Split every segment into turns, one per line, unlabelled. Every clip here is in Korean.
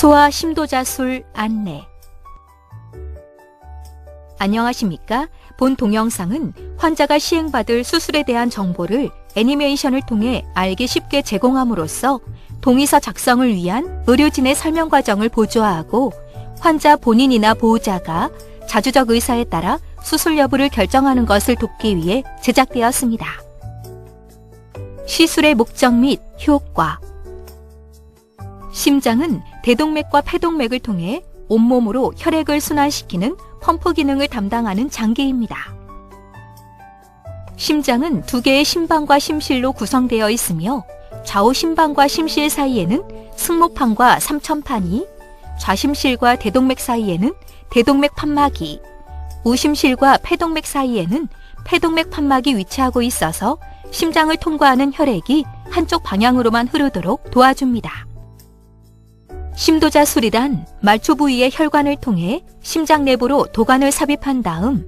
소아 심도자술 안내. 안녕하십니까? 본 동영상은 환자가 시행받을 수술에 대한 정보를 애니메이션을 통해 알기 쉽게 제공함으로써 동의서 작성을 위한 의료진의 설명 과정을 보조하고 환자 본인이나 보호자가 자주적 의사에 따라 수술 여부를 결정하는 것을 돕기 위해 제작되었습니다. 시술의 목적 및 효과. 심장은 대동맥과 폐동맥을 통해 온몸으로 혈액을 순환시키는 펌프 기능을 담당하는 장기입니다. 심장은 두 개의 심방과 심실로 구성되어 있으며 좌우 심방과 심실 사이에는 승모판과 삼천판이, 좌심실과 대동맥 사이에는 대동맥 판막이, 우심실과 폐동맥 사이에는 폐동맥 판막이 위치하고 있어서 심장을 통과하는 혈액이 한쪽 방향으로만 흐르도록 도와줍니다. 심도자술이란 말초 부위의 혈관을 통해 심장 내부로 도관을 삽입한 다음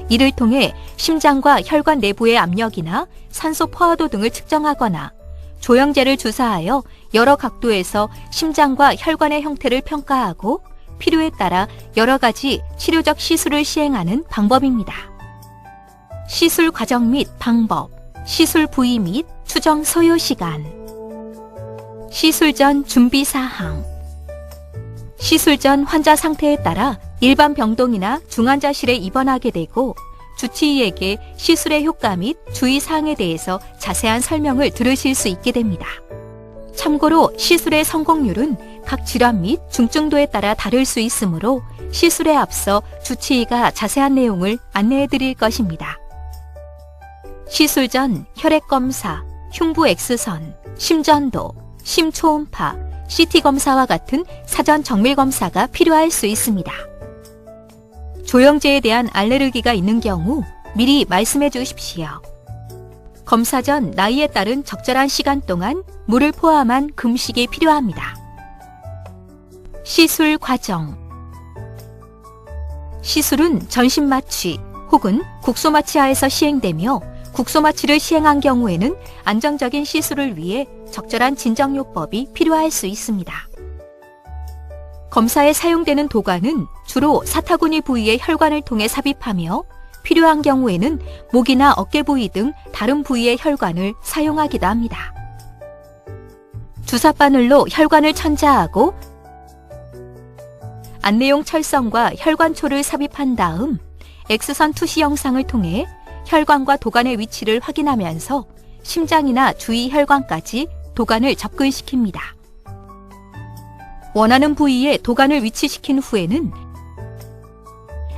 이를 통해 심장과 혈관 내부의 압력이나 산소 포화도 등을 측정하거나 조영제를 주사하여 여러 각도에서 심장과 혈관의 형태를 평가하고 필요에 따라 여러 가지 치료적 시술을 시행하는 방법입니다. 시술 과정 및 방법, 시술 부위 및 추정 소요 시간, 시술 전 준비 사항. 시술 전 환자 상태에 따라 일반 병동이나 중환자실에 입원하게 되고 주치의에게 시술의 효과 및 주의사항에 대해서 자세한 설명을 들으실 수 있게 됩니다. 참고로 시술의 성공률은 각 질환 및 중증도에 따라 다를 수 있으므로 시술에 앞서 주치의가 자세한 내용을 안내해 드릴 것입니다. 시술 전 혈액검사, 흉부 X선, 심전도, 심초음파, CT 검사와 같은 사전 정밀 검사가 필요할 수 있습니다. 조영제에 대한 알레르기가 있는 경우 미리 말씀해 주십시오. 검사 전 나이에 따른 적절한 시간 동안 물을 포함한 금식이 필요합니다. 시술 과정. 시술은 전신마취 혹은 국소마취 하에서 시행되며 국소마취를 시행한 경우에는 안정적인 시술을 위해 적절한 진정요법이 필요할 수 있습니다. 검사에 사용되는 도관은 주로 사타구니 부위의 혈관을 통해 삽입하며 필요한 경우에는 목이나 어깨 부위 등 다른 부위의 혈관을 사용하기도 합니다. 주사바늘로 혈관을 천자하고 안내용 철선과 혈관초를 삽입한 다음 X선 투시 영상을 통해 혈관과 도관의 위치를 확인하면서 심장이나 주위 혈관까지 도관을 접근시킵니다. 원하는 부위에 도관을 위치시킨 후에는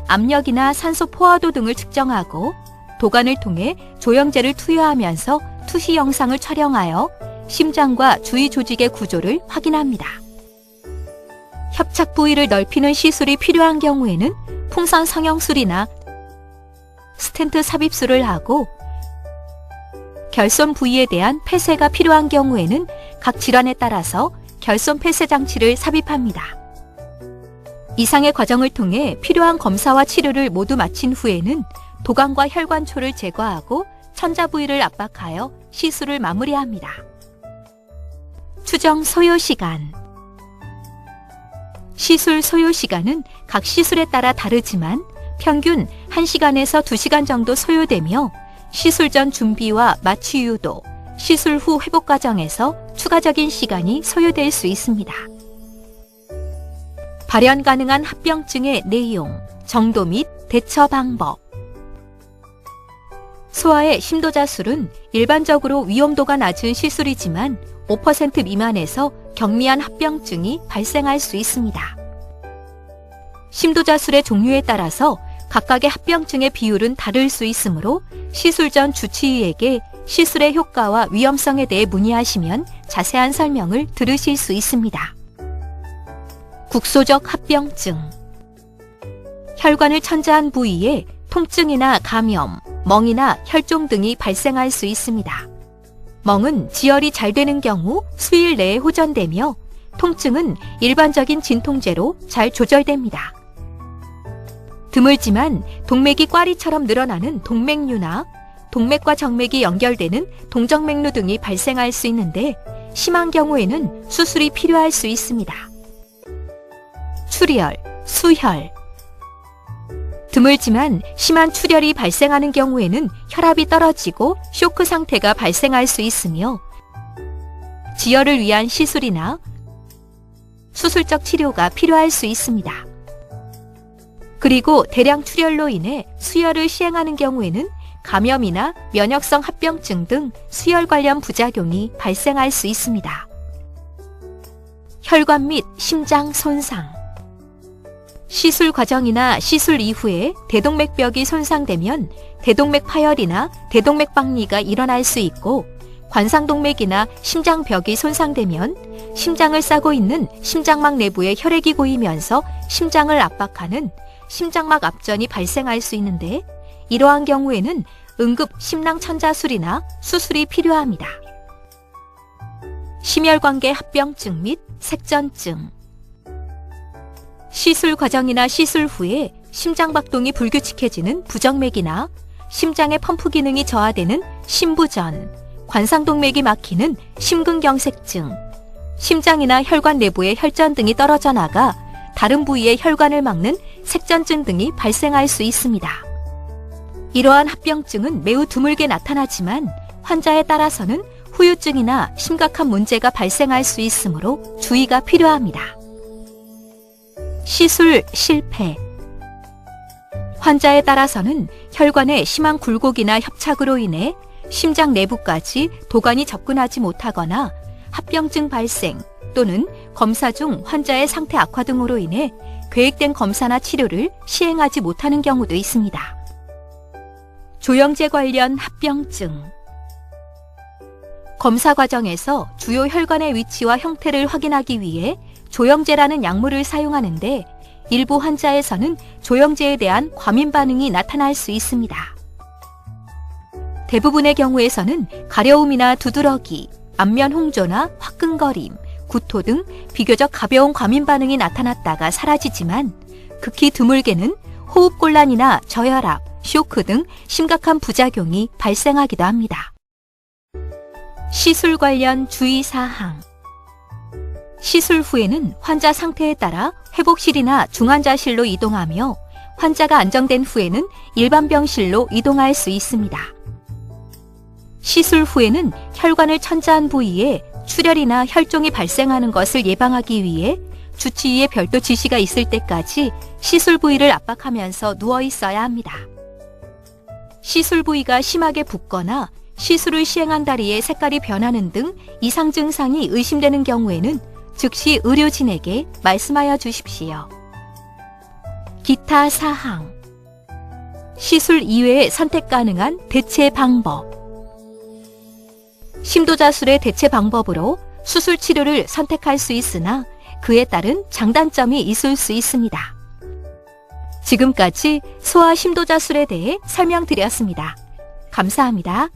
압력이나 산소 포화도 등을 측정하고 도관을 통해 조영제를 투여하면서 투시 영상을 촬영하여 심장과 주위 조직의 구조를 확인합니다. 협착 부위를 넓히는 시술이 필요한 경우에는 풍선 성형술이나 스텐트 삽입술을 하고 결손 부위에 대한 폐쇄가 필요한 경우에는 각 질환에 따라서 결손 폐쇄 장치를 삽입합니다. 이상의 과정을 통해 필요한 검사와 치료를 모두 마친 후에는 도관과 혈관초를 제거하고 천자 부위를 압박하여 시술을 마무리합니다. 추정 소요 시간. 시술 소요 시간은 각 시술에 따라 다르지만 평균 1시간에서 2시간 정도 소요되며 시술 전 준비와 마취 유도, 시술 후 회복 과정에서 추가적인 시간이 소요될 수 있습니다. 발현 가능한 합병증의 내용, 정도 및 대처 방법. 소아의 심도자술은 일반적으로 위험도가 낮은 시술이지만 5% 미만에서 경미한 합병증이 발생할 수 있습니다. 심도자술의 종류에 따라서 각각의 합병증의 비율은 다를 수 있으므로 시술 전 주치의에게 시술의 효과와 위험성에 대해 문의하시면 자세한 설명을 들으실 수 있습니다. 국소적 합병증. 혈관을 천자한 부위에 통증이나 감염, 멍이나 혈종 등이 발생할 수 있습니다. 멍은 지혈이 잘 되는 경우 수일 내에 호전되며 통증은 일반적인 진통제로 잘 조절됩니다. 드물지만 동맥이 꽈리처럼 늘어나는 동맥류나 동맥과 정맥이 연결되는 동정맥류 등이 발생할 수 있는데 심한 경우에는 수술이 필요할 수 있습니다. 출혈, 수혈. 드물지만 심한 출혈이 발생하는 경우에는 혈압이 떨어지고 쇼크 상태가 발생할 수 있으며 지혈을 위한 시술이나 수술적 치료가 필요할 수 있습니다. 그리고 대량 출혈로 인해 수혈을 시행하는 경우에는 감염이나 면역성 합병증 등 수혈 관련 부작용이 발생할 수 있습니다. 혈관 및 심장 손상. 시술 과정이나 시술 이후에 대동맥벽이 손상되면 대동맥 파열이나 대동맥 박리가 일어날 수 있고, 관상동맥이나 심장벽이 손상되면 심장을 싸고 있는 심장막 내부에 혈액이 고이면서 심장을 압박하는 심장막 압전이 발생할 수 있는데, 이러한 경우에는 응급 심낭천자술이나 수술이 필요합니다. 심혈관계 합병증 및 색전증. 시술 과정이나 시술 후에 심장박동이 불규칙해지는 부정맥이나 심장의 펌프 기능이 저하되는 심부전, 관상동맥이 막히는 심근경색증, 심장이나 혈관 내부의 혈전 등이 떨어져 나가 다른 부위의 혈관을 막는 색전증 등이 발생할 수 있습니다. 이러한 합병증은 매우 드물게 나타나지만 환자에 따라서는 후유증이나 심각한 문제가 발생할 수 있으므로 주의가 필요합니다. 시술 실패. 환자에 따라서는 혈관의 심한 굴곡이나 협착으로 인해 심장 내부까지 도관이 접근하지 못하거나 합병증 발생 또는 검사 중 환자의 상태 악화 등으로 인해 계획된 검사나 치료를 시행하지 못하는 경우도 있습니다. 조영제 관련 합병증. 검사 과정에서 주요 혈관의 위치와 형태를 확인하기 위해 조영제라는 약물을 사용하는데, 일부 환자에서는 조영제에 대한 과민 반응이 나타날 수 있습니다. 대부분의 경우에서는 가려움이나 두드러기, 안면 홍조나 화끈거림, 구토 등 비교적 가벼운 과민 반응이 나타났다가 사라지지만, 극히 드물게는 호흡곤란이나 저혈압, 쇼크 등 심각한 부작용이 발생하기도 합니다. 시술 관련 주의사항. 시술 후에는 환자 상태에 따라 회복실이나 중환자실로 이동하며, 환자가 안정된 후에는 일반 병실로 이동할 수 있습니다. 시술 후에는 혈관을 천자한 부위에 출혈이나 혈종이 발생하는 것을 예방하기 위해 주치의의 별도 지시가 있을 때까지 시술 부위를 압박하면서 누워 있어야 합니다. 시술 부위가 심하게 붓거나 시술을 시행한 다리의 색깔이 변하는 등 이상 증상이 의심되는 경우에는 즉시 의료진에게 말씀하여 주십시오. 기타 사항. 시술 이외에 선택 가능한 대체 방법. 심도자술의 대체 방법으로 수술 치료를 선택할 수 있으나 그에 따른 장단점이 있을 수 있습니다. 지금까지 소아 심도자술에 대해 설명드렸습니다. 감사합니다.